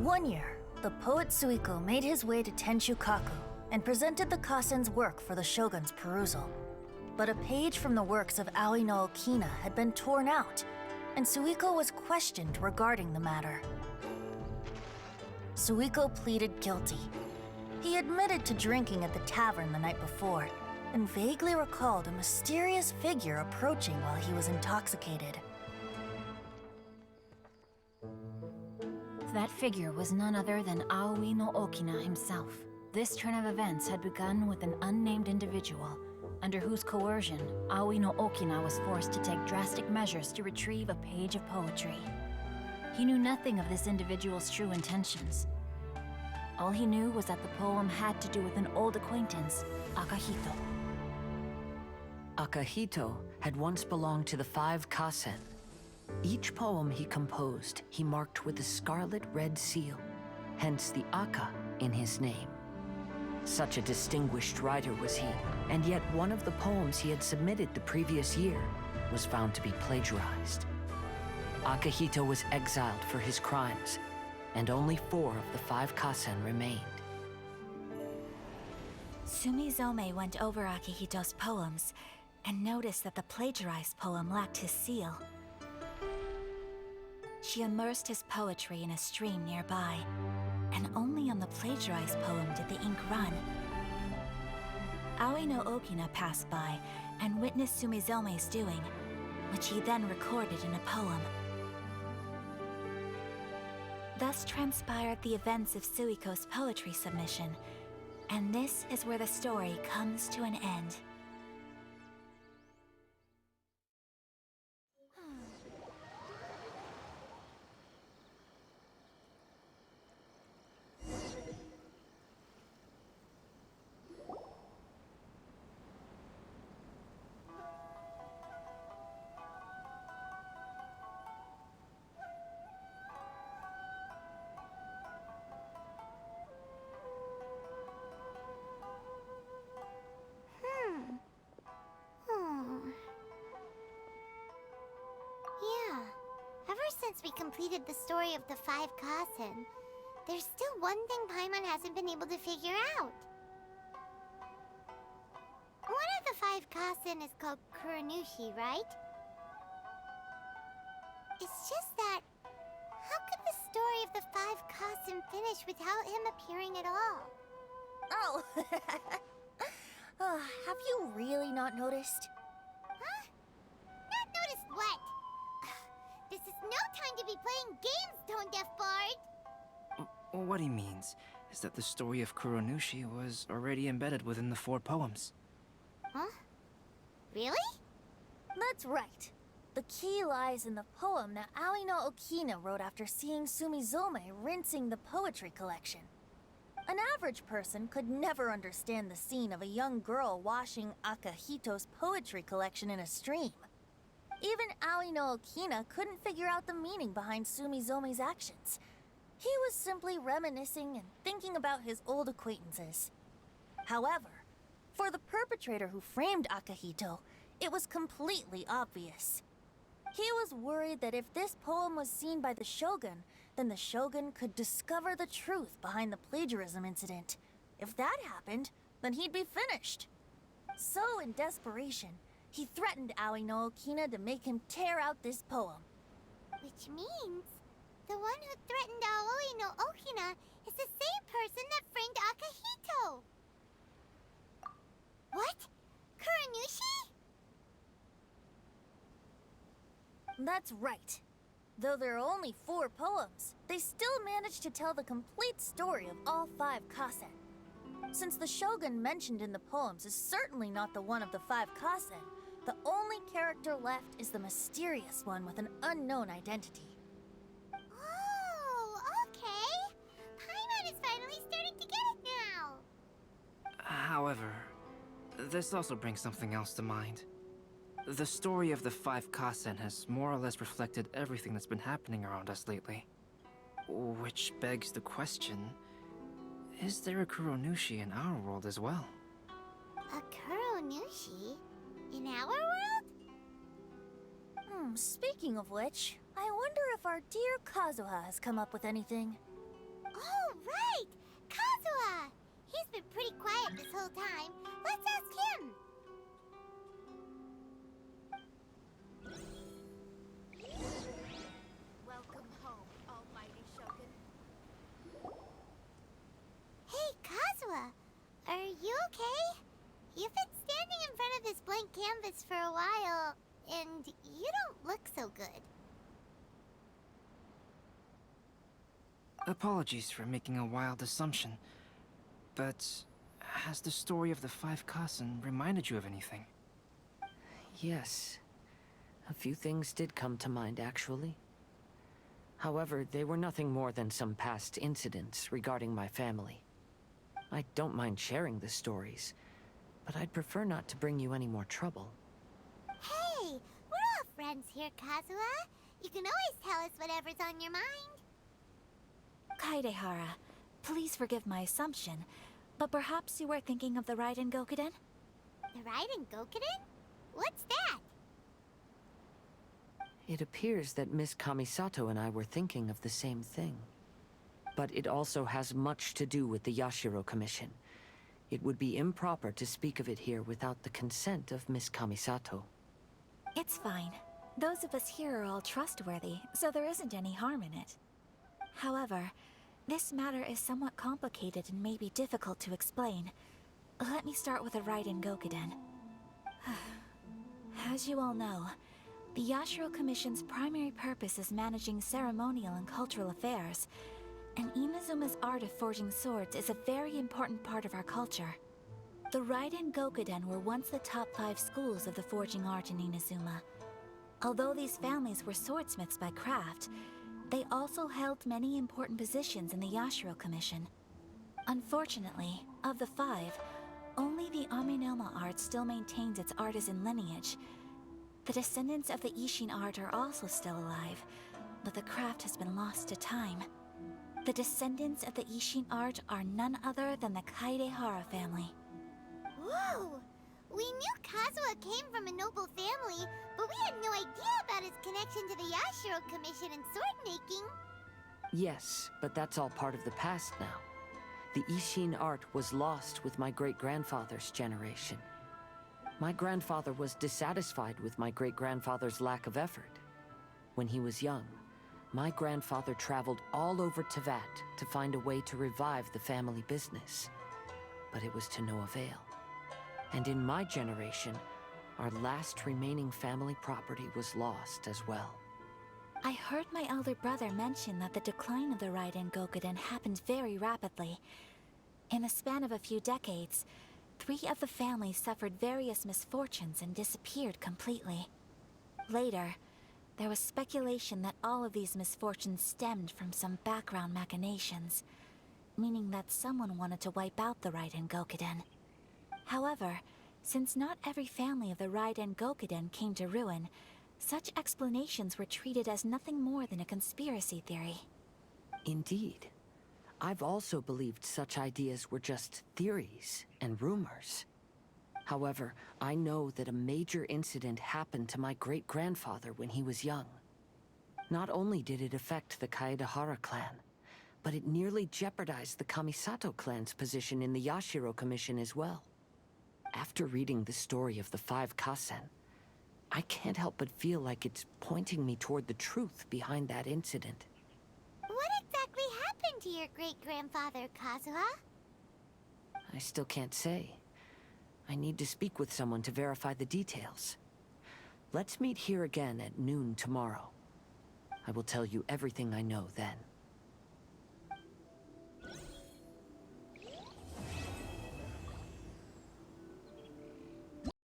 One year, the poet Suiko made his way to Tenshukaku and presented the Kasen's work for the shogun's perusal. But a page from the works of Aoi no Okina had been torn out, and Suiko was questioned regarding the matter. Suiko pleaded guilty. He admitted to drinking at the tavern the night before, and vaguely recalled a mysterious figure approaching while he was intoxicated. That figure was none other than Aoi no Okina himself. This turn of events had begun with an unnamed individual, under whose coercion Aoi no Okina was forced to take drastic measures to retrieve a page of poetry. He knew nothing of this individual's true intentions. All he knew was that the poem had to do with an old acquaintance, Akahito. Akahito had once belonged to the 5 Kaisen. Each poem he composed, he marked with a scarlet red seal, hence the Aka in his name. Such a distinguished writer was he, and yet one of the poems he had submitted the previous year was found to be plagiarized. Akahito was exiled for his crimes, and only 4 of the 5 Kaisen remained. Sumizome went over Akihito's poems and noticed that the plagiarized poem lacked his seal. She immersed his poetry in a stream nearby, and only on the plagiarized poem did the ink run. Aoi no Okina passed by and witnessed Sumizome's doing, which he then recorded in a poem. Thus transpired the events of Suiko's poetry submission, and this is where the story comes to an end. Yeah. Ever since we completed the story of the 5 Kaisen, there's still one thing Paimon hasn't been able to figure out. One of the 5 Kaisen is called Kuronushi, right? It's just that, how could the story of the 5 Kaisen finish without him appearing at all? Oh, have you really not noticed? Huh? Not noticed what? This is no time to be playing games, Tone Deaf Bard! What he means is that the story of Kuronushi was already embedded within the 4 poems. Huh? Really? That's right. The key lies in the poem that Aoi no Okina wrote after seeing Sumizome rinsing the poetry collection. An average person could never understand the scene of a young girl washing Akahito's poetry collection in a stream. Even Aoi no Okina couldn't figure out the meaning behind Sumizome's actions. He was simply reminiscing and thinking about his old acquaintances. However, for the perpetrator who framed Akahito, it was completely obvious. He was worried that if this poem was seen by the Shogun, then the Shogun could discover the truth behind the plagiarism incident. If that happened, then he'd be finished. So in desperation, he threatened Aoi no Okina to make him tear out this poem. Which means, the one who threatened Aoi no Okina is the same person that framed Akahito! What? Kuronushi? That's right. Though there are only 4 poems, they still managed to tell the complete story of all 5 Kaisen. Since the Shogun mentioned in the poems is certainly not the one of the 5 Kaisen, the only character left is the mysterious one with an unknown identity. Oh, okay. Paimon is finally starting to get it now. However, this also brings something else to mind. The story of the 5 Kaisen has more or less reflected everything that's been happening around us lately. Which begs the question, is there a Kuronushi in our world as well? A Kuronushi? In our world? Speaking of which, I wonder if our dear Kazuha has come up with anything. Oh, right! Kazuha! He's been pretty quiet this whole time. Let's ask him. Welcome home, almighty Shogun. Hey, Kazuha! Are you okay? You've been standing in front of this blank canvas for a while, and you don't look so good. Apologies for making a wild assumption, but has the story of the five Kaisen reminded you of anything? Yes. A few things did come to mind, actually. However, they were nothing more than some past incidents regarding my family. I don't mind sharing the stories, but I'd prefer not to bring you any more trouble. Hey, we're all friends here, Kazuha. You can always tell us whatever's on your mind. Kaidehara, please forgive my assumption, but perhaps you were thinking of the Raiden Gokuden? The Raiden Gokuden? What's that? It appears that Miss Kamisato and I were thinking of the same thing. But it also has much to do with the Yashiro Commission. It would be improper to speak of it here without the consent of Miss Kamisato. It's fine. Those of us here are all trustworthy, so there isn't any harm in it. However, this matter is somewhat complicated and may be difficult to explain. Let me start with the Raiden Gokuden. As you all know, the Yashiro Commission's primary purpose is managing ceremonial and cultural affairs, and Inazuma's art of forging swords is a very important part of our culture. The Raiden Gokuden were once the top 5 schools of the forging art in Inazuma. Although these families were swordsmiths by craft, they also held many important positions in the Yashiro Commission. Unfortunately, of the 5, only the Aminoma art still maintains its artisan lineage. The descendants of the Ishin art are also still alive, but the craft has been lost to time. The descendants of the Ishin art are none other than the Kaidehara family. Whoa! We knew Kazuha came from a noble family, but we had no idea about his connection to the Yashiro Commission and sword making. Yes, but that's all part of the past now. The Ishin art was lost with my great-grandfather's generation. My grandfather was dissatisfied with my great-grandfather's lack of effort. When he was young, my grandfather traveled all over Teyvat to find a way to revive the family business. But it was to no avail. And in my generation, our last remaining family property was lost as well. I heard my elder brother mention that the decline of the Raiden Gokuden happened very rapidly. In the span of a few decades, 3 of the families suffered various misfortunes and disappeared completely. Later, there was speculation that all of these misfortunes stemmed from some background machinations, meaning that someone wanted to wipe out the Raiden Gokuden. However, since not every family of the Raiden Gokuden came to ruin, such explanations were treated as nothing more than a conspiracy theory. Indeed. I've also believed such ideas were just theories and rumors. However, I know that a major incident happened to my great-grandfather when he was young. Not only did it affect the Kaedehara clan, but it nearly jeopardized the Kamisato clan's position in the Yashiro Commission as well. After reading the story of the 5 Kaisen, I can't help but feel like it's pointing me toward the truth behind that incident. What exactly happened to your great-grandfather, Kazuha? I still can't say. I need to speak with someone to verify the details. Let's meet here again at noon tomorrow. I will tell you everything I know then.